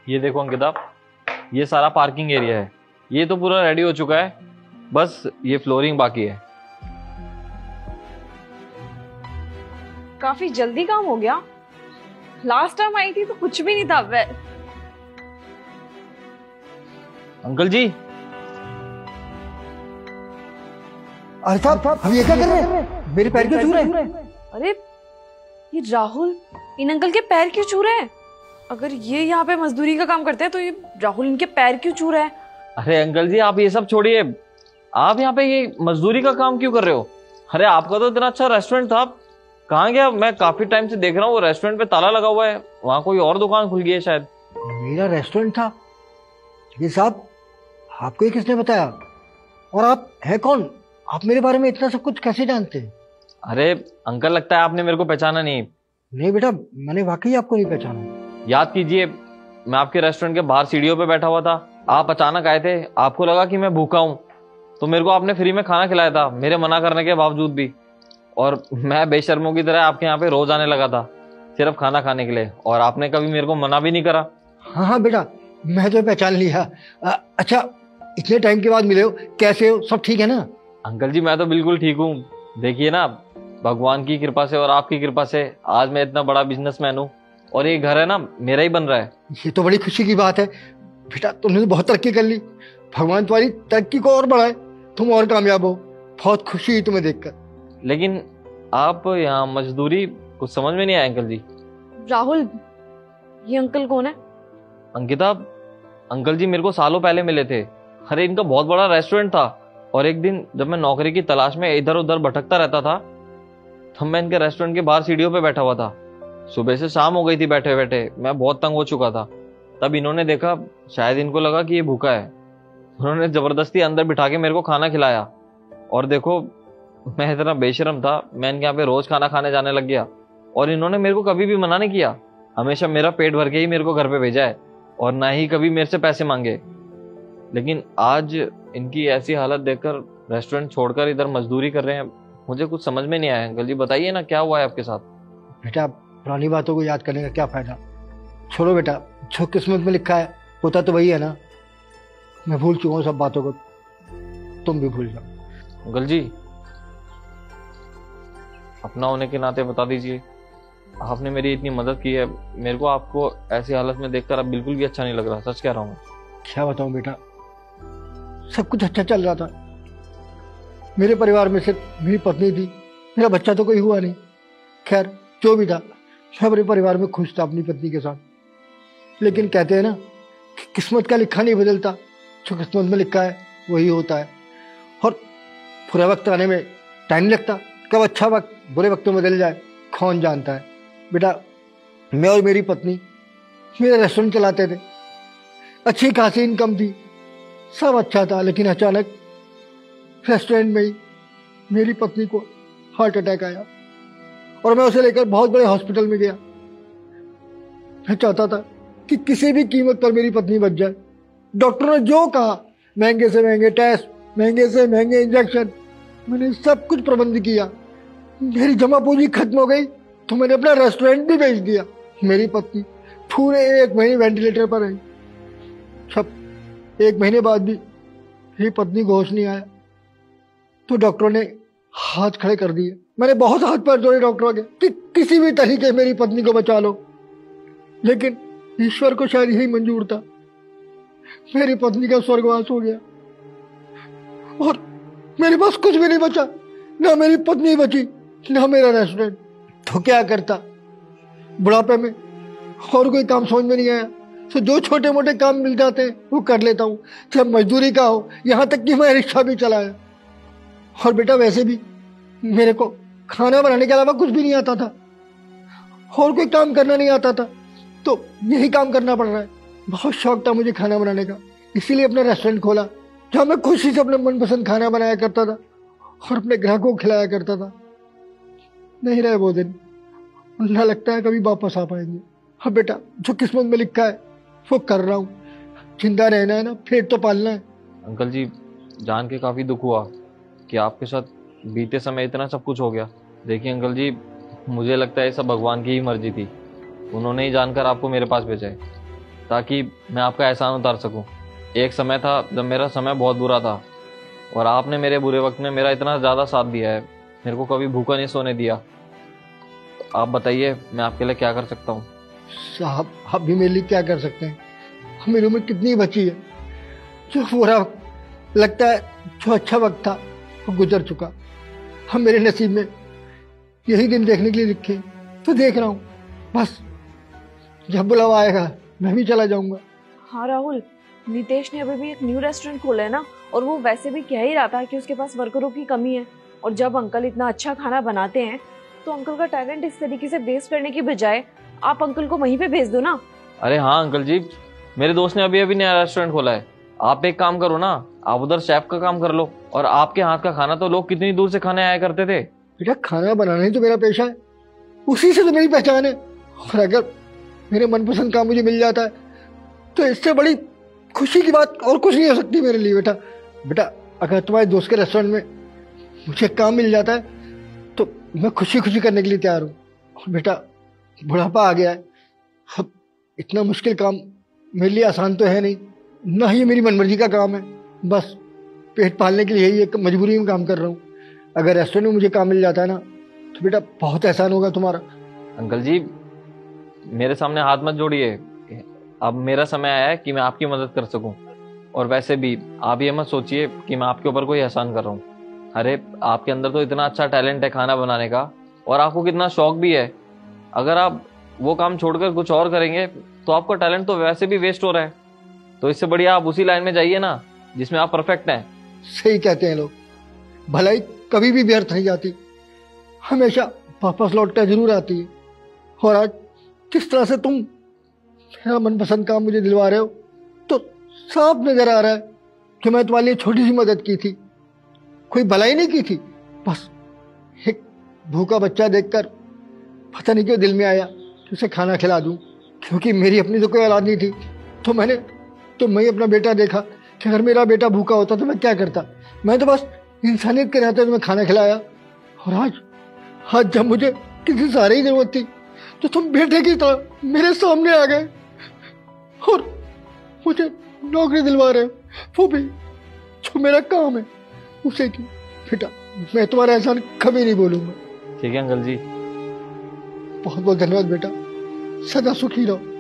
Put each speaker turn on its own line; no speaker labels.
ये देखो अंकिता, ये सारा पार्किंग एरिया है। ये तो पूरा रेडी हो चुका है, बस ये फ्लोरिंग बाकी है।
काफी जल्दी काम हो गया। लास्ट टाइम आई थी तो कुछ भी नहीं था।
अंकल जी,
अरे साहब हम ये क्या कर रहे हैं? मेरे पैर क्यों छू रहे हैं?
अरे ये राहुल इन अंकल के पैर क्यों छू रहे हैं? अगर ये यहाँ पे मजदूरी का काम करते हैं तो ये राहुल इनके पैर क्यों छू रहा है?
अरे अंकल जी आप ये सब छोड़िए, आप यहाँ पे ये मजदूरी का काम क्यों कर रहे हो? अरे आपका तो इतना अच्छा रेस्टोरेंट था, कहाँ गया? मैं काफी टाइम से देख रहा हूँ वो रेस्टोरेंट पे ताला लगा हुआ है, वहाँ कोई और दुकान खुल गई है शायद।
मेरा रेस्टोरेंट था? ये साहब आपको ये किसने बताया? और आप है कौन? आप मेरे बारे में इतना सब कुछ कैसे जानते हैं?
अरे अंकल, लगता है आपने मेरे को पहचाना नहीं।
नहीं बेटा, मैंने वाकई आपको नहीं पहचाना।
याद कीजिए, मैं आपके रेस्टोरेंट के बाहर सीढ़ियों पे बैठा हुआ था, आप अचानक आए थे। आपको लगा कि मैं भूखा हूँ तो मेरे को आपने फ्री में खाना खिलाया था, मेरे मना करने के बावजूद भी। और मैं बेशर्मों की तरह आपके यहाँ पे रोज आने लगा था सिर्फ खाना खाने के लिए, और आपने कभी मेरे को मना भी नहीं करा।
हाँ हाँ बेटा, मैं तो पहचान लिया। अच्छा, इतने टाइम के बाद मिले हो, कैसे हो? सब ठीक है ना?
अंकल जी मैं तो बिल्कुल ठीक हूँ। देखिए ना, भगवान की कृपा से और आपकी कृपा से आज मैं इतना बड़ा बिजनेसमैन हूँ, और ये घर है ना मेरा ही बन रहा है।
ये तो बड़ी खुशी की बात है बेटा, तुमने तो बहुत तरक्की कर ली। भगवान तुम्हारी तरक्की को और बढ़ाए, तुम और कामयाब हो। बहुत खुशी हुई तुम्हें देखकर।
लेकिन आप यहाँ मजदूरी कुछ समझ में नहीं आया अंकल जी।
राहुल, ये अंकल कौन है?
अंकिता, अंकल जी मेरे को सालों पहले मिले थे। अरे इनका बहुत बड़ा रेस्टोरेंट था, और एक दिन जब मैं नौकरी की तलाश में इधर उधर भटकता रहता था, तब मैं इनके रेस्टोरेंट के बाहर सीढ़ियों पे बैठा हुआ था। सुबह से शाम हो गई थी बैठे बैठे, मैं बहुत तंग हो चुका था। तब इन्होंने देखा, शायद इनको लगा कि ये भूखा है, उन्होंने जबरदस्ती अंदर बिठा के मेरे को खाना खिलाया। और देखो, मैं इतना बेशरम था, मैं इनके यहाँ पे रोज खाना खाने जाने लग गया, और इन्होंने मेरे को कभी भी मना नहीं किया। हमेशा मेरा पेट भर के ही मेरे को घर पे भेजा है, और ना ही कभी मेरे से पैसे मांगे। लेकिन आज इनकी ऐसी हालत देखकर रेस्टोरेंट छोड़कर इधर मजदूरी कर रहे हैं, मुझे कुछ समझ में नहीं आया। अंकल जी बताइए ना, क्या हुआ है आपके साथ?
बेटा, पुरानी बातों को याद करने का क्या फायदा? छोड़ो बेटा, जो किस्मत में लिखा है होता तो वही है ना। मैं भूल चुका हूँ सब बातों को, तुम भी भूल जाओ।
अंकल जी, अपना होने के नाते बता दीजिए, आपने मेरी इतनी मदद की है, मेरे को आपको ऐसी हालत में देखकर अब बिल्कुल भी अच्छा नहीं लग रहा, सच कह रहा हूँ।
क्या बताऊं बेटा, सब कुछ अच्छा चल रहा था। मेरे परिवार में सिर्फ मेरी पत्नी थी, मेरा बच्चा तो कोई हुआ नहीं। खैर जो भी था, मैं अपने परिवार में खुश था अपनी पत्नी के साथ। लेकिन कहते हैं ना कि किस्मत का लिखा नहीं बदलता, जो किस्मत में लिखा है वही होता है। और बुरा वक्त आने में टाइम नहीं लगता, कब अच्छा वक्त बुरे वक्त में बदल जाए कौन जानता है। बेटा, मैं और मेरी पत्नी मेरा रेस्टोरेंट चलाते थे, अच्छी खासी इनकम थी, सब अच्छा था। लेकिन अचानक रेस्टोरेंट में ही मेरी पत्नी को हार्ट अटैक आया, और मैं उसे लेकर बहुत बड़े हॉस्पिटल में गया। मैं चाहता था कि किसी भी कीमत पर मेरी पत्नी बच जाए। डॉक्टर ने जो कहा, महंगे से महंगे टेस्ट, महंगे से महंगे इंजेक्शन, मैंने सब कुछ प्रबंध किया। मेरी जमा पूंजी खत्म हो गई तो मैंने अपना रेस्टोरेंट भी बेच दिया। मेरी पत्नी पूरे 1 महीने वेंटिलेटर पर रही। सब 1 महीने बाद भी मेरी पत्नी को होश नहीं आया, तो डॉक्टरों ने हाथ खड़े कर दिए। मैंने बहुत हाथ पैर जोड़े डॉक्टरों के कि किसी भी तरीके मेरी पत्नी को बचा लो, लेकिन ईश्वर को शायद यही मंजूर था। मेरी पत्नी का स्वर्गवास हो गया, और मेरे पास कुछ भी नहीं बचा, ना मेरी पत्नी बची, ना मेरा रेस्टोरेंट। तो क्या करता? बुढ़ापे में और कोई काम समझ में नहीं आया, तो जो छोटे मोटे काम मिल जाते हैं वो कर लेता हूँ, चाहे मजदूरी का हो, यहाँ तक कि मैं रिक्शा भी चलाया। और बेटा, वैसे भी मेरे को खाना बनाने के अलावा कुछ भी नहीं आता था, और कोई काम करना नहीं आता था, तो यही काम करना पड़ रहा है। बहुत शौक था मुझे खाना बनाने का, इसीलिए अपना रेस्टोरेंट खोला, जहाँ मैं खुशी से अपने मनपसंद खाना बनाया करता था और अपने ग्राहकों को खिलाया करता था। नहीं रहे वो दिन, ना लगता है कभी वापस आ पाएंगे। हाँ बेटा, जो किस्मत में लिखा है वो कर रहा हूँ। जिंदा रहना है ना, पेट तो पालना है।
अंकल जी, जान के काफी दुख हुआ कि आपके साथ बीते समय इतना सब कुछ हो गया। देखिए अंकल जी, मुझे लगता है सब भगवान की ही मर्जी थी, उन्होंने ही जानकर आपको मेरे पास भेजा है। ताकि मैं आपका एहसान उतार सकूं। एक समय था जब मेरा समय बहुत बुरा था और आपने मेरे बुरे वक्त में मेरा इतना ज़्यादा साथ दिया है, मेरे को कभी भूखा नहीं सोने दिया। तो आप बताइए मैं आपके लिए क्या कर सकता हूँ।
साहब आप भी मेरे लिए क्या कर सकते हैं? मेरी उम्र कितनी बची है? जो बुरा लगता है, जो अच्छा वक्त था वो गुजर चुका। हम मेरे नसीब में यही दिन देखने के लिए लिखे, तो देख रहा हूँ। बस जब बुलावा आएगा मैं भी चला जाऊंगा।
हाँ राहुल, नितेश ने अभी भी एक न्यू रेस्टोरेंट खोला है ना, और वो वैसे भी कह ही रहा था कि उसके पास वर्करों की कमी है। और जब अंकल इतना अच्छा खाना बनाते हैं तो अंकल का टैलेंट इस तरीके से वेस्ट करने की बजाय आप अंकल को वहीं पे भेज दो ना।
अरे हाँ अंकल जी, मेरे दोस्त ने अभी अभी नया रेस्टोरेंट खोला है। आप एक काम करो ना, आप उधर शेफ का काम कर लो। और आपके हाथ का खाना तो लोग कितनी दूर से खाने आया करते थे।
बेटा खाना बनाना ही तो मेरा पेशा है, उसी से तो मेरी पहचान है। और अगर मेरे मनपसंद काम मुझे मिल जाता है तो इससे बड़ी खुशी की बात और कुछ नहीं हो सकती मेरे लिए। बेटा बेटा अगर तुम्हारे दोस्त के रेस्टोरेंट में मुझे काम मिल जाता है तो मैं खुशी खुशी करने के लिए तैयार हूँ। और बेटा बुढ़ापा आ गया है, अब इतना मुश्किल काम मेरे लिए आसान तो है नहीं, ना ही मेरी मनमर्जी का काम है। बस पेट पालने के लिए ही एक मजबूरी में काम कर रहा हूँ। अगर रेस्टोरेंट में मुझे काम मिल जाता है ना तो बेटा बहुत एहसान होगा तुम्हारा।
अंकल जी मेरे सामने हाथ मत जोड़िए, अब मेरा समय आया है कि मैं आपकी मदद कर सकूं। और वैसे भी आप ये मत सोचिए कि मैं आपके ऊपर कोई एहसान कर रहा हूँ। अरे आपके अंदर तो इतना अच्छा टैलेंट है खाना बनाने का, और आपको कितना शौक भी है। अगर आप वो काम छोड़कर कुछ और करेंगे तो आपका टैलेंट तो वैसे भी वेस्ट हो रहा है। तो इससे बढ़िया आप उसी लाइन में जाइए ना जिसमें आप परफेक्ट हैं।
सही कहते हैं लोग, भलाई कभी भी व्यर्थ नहीं जाती, हमेशा वापस लौट कर जरूर आती है। और आज जिस तरह से तुम मेरा मनपसंद काम मुझे दिलवा रहे हो तो साफ नजर आ रहा है कि मैं तुम्हारे लिए छोटी सी मदद की थी, कोई भलाई नहीं की थी। बस एक भूखा बच्चा देखकर पता नहीं क्यों दिल में आया कि उसे खाना खिला दूं, क्योंकि मेरी अपनी तो कोई औलाद नहीं थी। तो मैं ही अपना बेटा देखा कि अगर मेरा बेटा भूखा होता तो मैं क्या करता। मैं तो बस इंसानियत के नाते तुम्हें खाना खिलाया। और आज जब मुझे किसी सहारे की जरूरत थी तो तुम बेटे की तरह मेरे सामने आ गए और मुझे नौकरी दिलवा रहे हो, वो भी जो मेरा काम है उसे की। बेटा मैं तुम्हारा एहसान कभी नहीं बोलूंगा।
ठीक है अंकल जी।
बहुत बहुत धन्यवाद बेटा, सदा सुखी रहो।